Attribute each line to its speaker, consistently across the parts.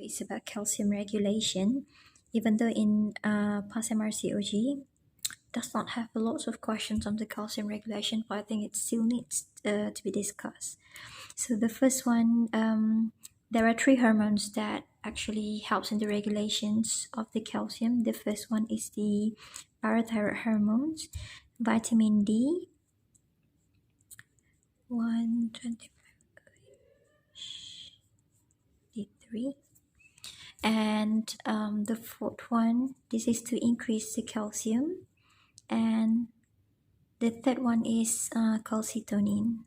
Speaker 1: it's about calcium regulation. Even though in past MRCOG does not have lots of questions on the calcium regulation, but I think it still needs to be discussed. So the first one, there are three hormones that actually helps in the regulations of the calcium. The first one is the parathyroid hormones, vitamin D, 125 D3, and the fourth one, this is to increase the calcium, and the third one is calcitonin.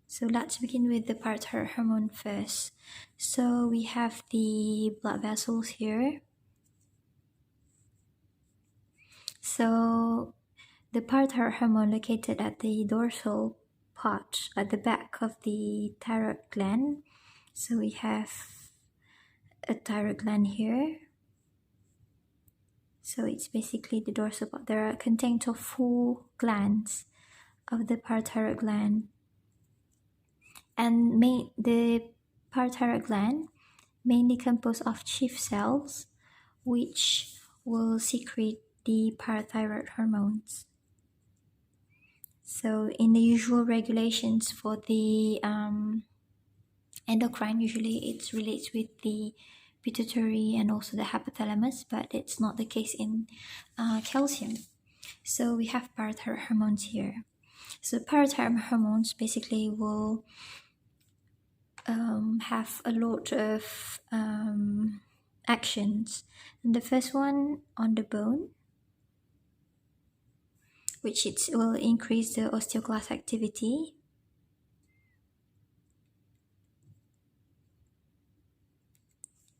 Speaker 1: So let's begin with the parathyroid hormone first. So we have the blood vessels here. So the parathyroid hormone located at the dorsal part at the back of the thyroid gland. So we have a thyroid gland here. So it's basically the dorsal part. There are contains of 4 glands of the parathyroid gland. And the parathyroid gland mainly composed of chief cells, which will secrete the parathyroid hormones. So in the usual regulations for the endocrine, usually it relates with the pituitary and also the hypothalamus, but it's not the case in calcium. So we have parathyroid hormones here. So parathyroid hormones basically will have a lot of actions. And the first one on the bone, which it will increase the osteoclast activity.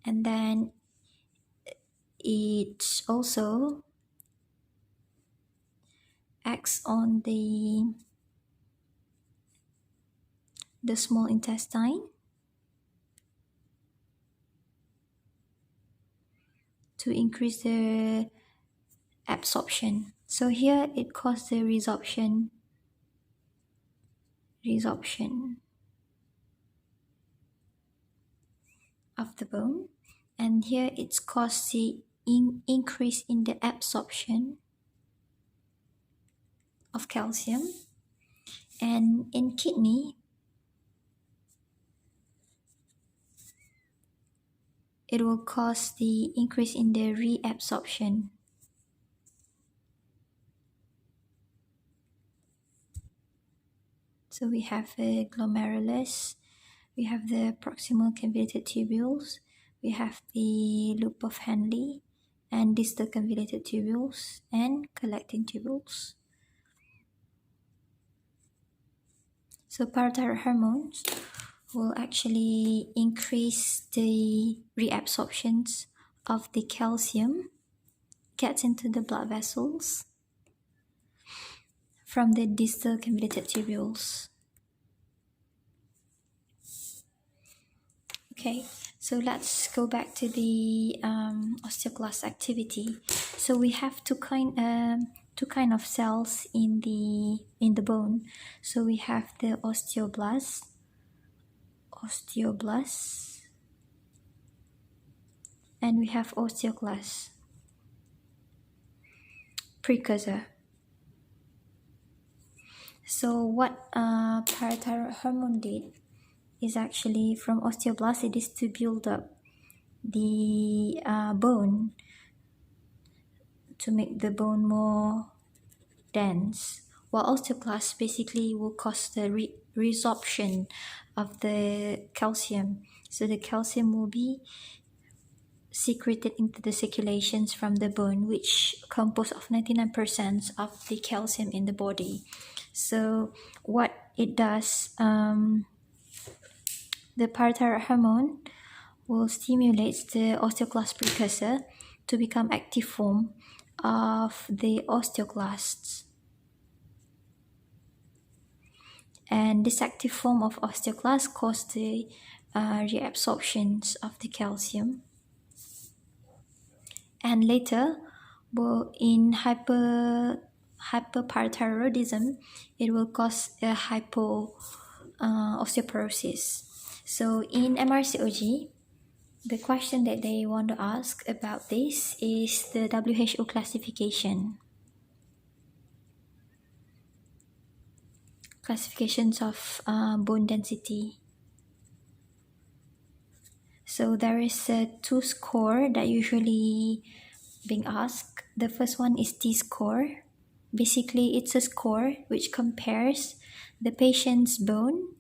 Speaker 1: And then it also acts on the small intestine to increase the absorption. So here it causes the resorption of the bone, and here it's caused the increase in the absorption of calcium. And in kidney, it will cause the increase in the reabsorption. So we have the glomerulus, we have the proximal convoluted tubules, we have the loop of Henle, and distal convoluted tubules, and collecting tubules. So parathyroid hormones will actually increase the reabsorptions of the calcium, gets into the blood vessels from the distal convoluted tubules. Okay, so let's go back to the osteoclast activity. So we have two kind of cells in the bone. So we have the osteoblast, and we have osteoclast, precursor. So what parathyroid hormone did is actually from osteoblast, it is to build up the bone, to make the bone more dense, while osteoclast basically will cause the resorption of the calcium. So the calcium will be secreted into the circulations from the bone, which compose of 99% of the calcium in the body. So what it does, the parathyroid hormone will stimulate the osteoclast precursor to become active form of the osteoclasts. And this active form of osteoclast causes the reabsorptions of the calcium. And later, in hyperparathyroidism, it will cause a osteoporosis. So in MRCOG, the question that they want to ask about this is the WHO classification. Classifications of bone density. So there is a 2 score that usually being asked. The first one is T score. Basically, it's a score which compares the patient's bone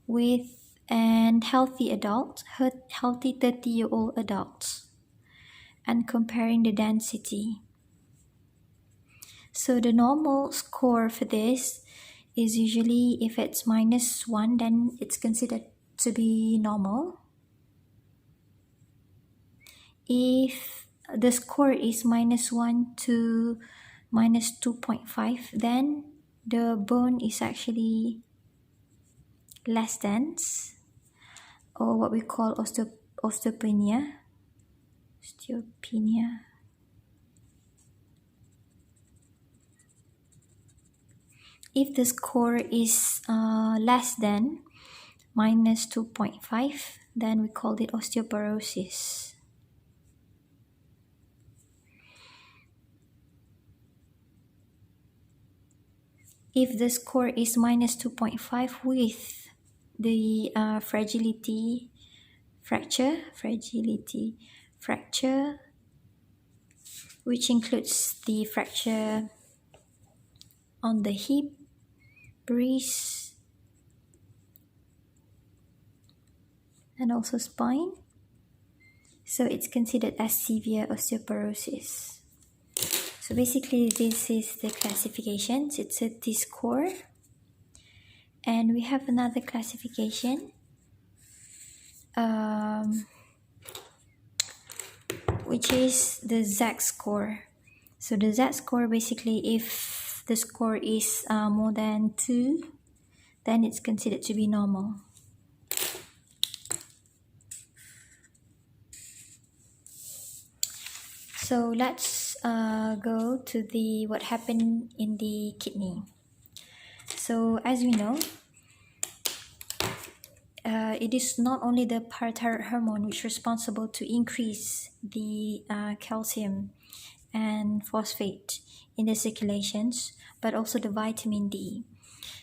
Speaker 1: with an healthy adult, healthy 30-year-old adults, and comparing the density. So the normal score for this is usually if it's -1, then it's considered to be normal. If the score is -1 to -2.5, then the bone is actually less dense, or what we call osteopenia. If the score is less than -2.5, then we call it osteoporosis. If the score is -2.5 with the fragility, which includes the fracture on the hip, wrist, and also spine. So it's considered as severe osteoporosis. So basically this is the classifications. It's a T score. And we have another classification, which is the Z score. So the Z score, basically if the score is more than 2, then it's considered to be normal. So let's go to the what happened in the kidney. So as we know, it is not only the parathyroid hormone which is responsible to increase the calcium and phosphate in the circulations, but also the vitamin D.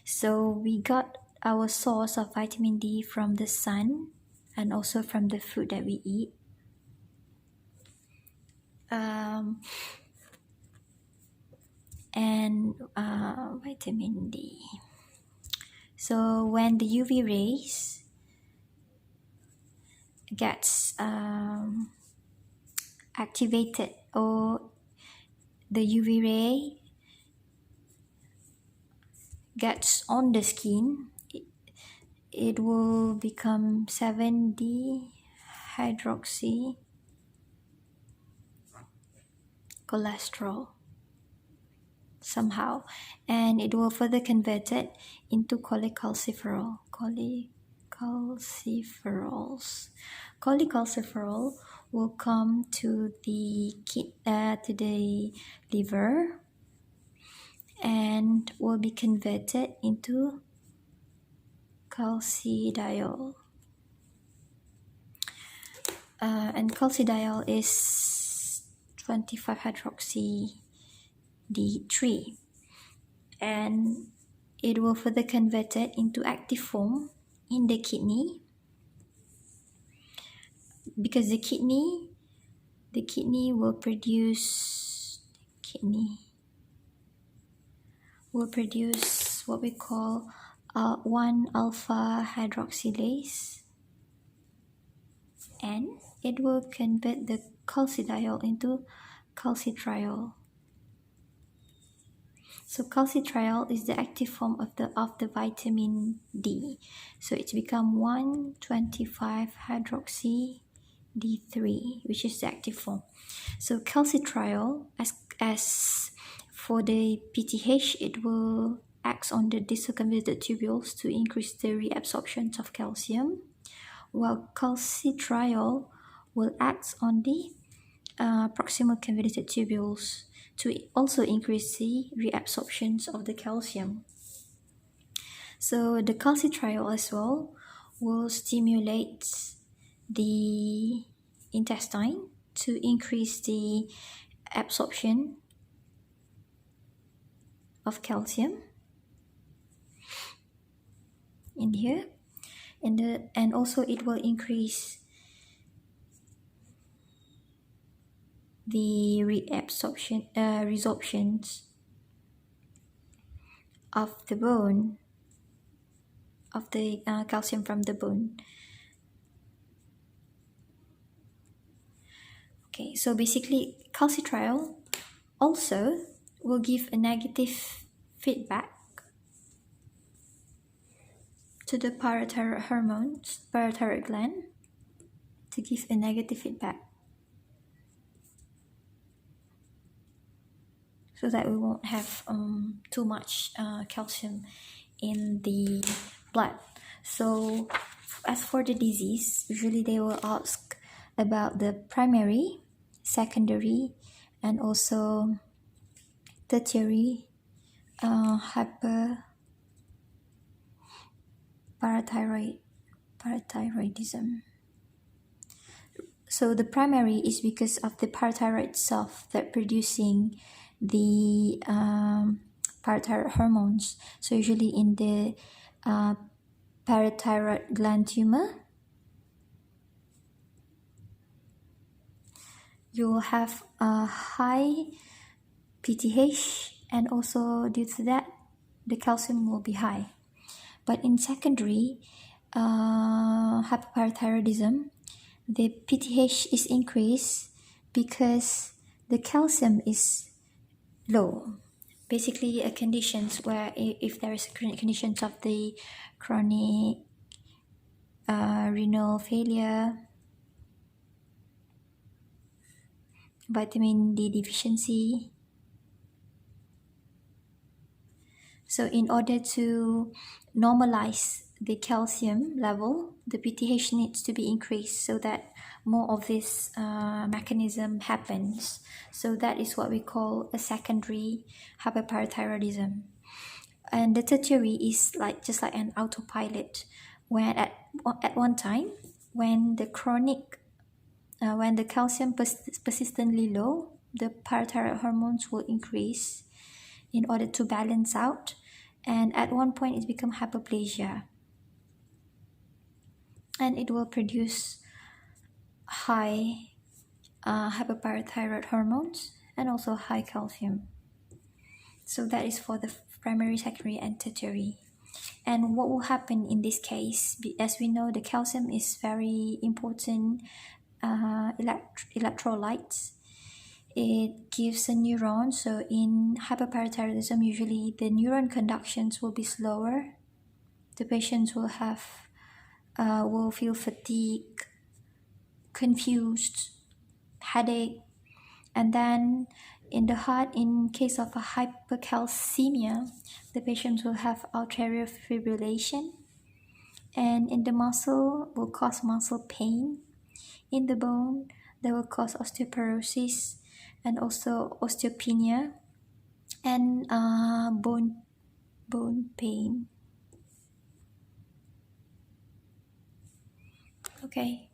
Speaker 1: So we got our source of vitamin D from the sun and also from the food that we eat. Vitamin D. So when the UV rays gets activated, or the UV ray gets on the skin, it will become 7D hydroxy cholesterol somehow, and it will further convert it into cholecalciferol. Cholecalciferol will come to the liver and will be converted into calcidiol. And calcidiol is 25-hydroxy D3, and it will further convert it into active form in the kidney, because the kidney will produce what we call 1-alpha hydroxylase, and it will convert the calcidiol into calcitriol. So calcitriol is the active form of the vitamin D. So it's become 1,25-hydroxy D3, which is the active form. So calcitriol, as for the PTH, it will act on the distal convoluted tubules to increase the reabsorption of calcium, while calcitriol will act on the proximal convoluted tubules to also increase the reabsorption of the calcium. So the calcitriol as well will stimulate the intestine to increase the absorption of calcium in here, and also it will increase the resorptions of the bone, of the calcium from the bone. Okay, so basically calcitriol also will give a negative feedback to the parathyroid gland, to give a negative feedback, so that we won't have too much calcium in the blood. So as for the disease, usually they will ask about the primary, secondary, and also tertiary hyperparathyroidism. So the primary is because of the parathyroid itself that producing the parathyroid hormones. So usually in the parathyroid gland tumor, you will have a high PTH, and also due to that the calcium will be high. But in secondary hyperparathyroidism, the PTH is increased because the calcium is low. Basically, conditions where if there is conditions of the chronic renal failure, vitamin D deficiency. So in order to normalize the calcium level, the PTH needs to be increased so that more of this mechanism happens. So that is what we call a secondary hyperparathyroidism. And the tertiary is just like an autopilot, when at one time when the when the calcium persistently low, the parathyroid hormones will increase in order to balance out, and at one point it becomes hyperplasia, and it will produce high hyperparathyroid hormones and also high calcium. So that is for the primary, secondary, and tertiary. And what will happen in this case, as we know, the calcium is very important electrolytes. It gives a neuron. So in hyperparathyroidism, usually the neuron conductions will be slower. The patients will feel fatigue, confused, headache, and then in the heart, in case of a hypercalcemia, the patient will have atrial fibrillation, and in the muscle will cause muscle pain. In the bone, that will cause osteoporosis and also osteopenia and bone pain. Okay.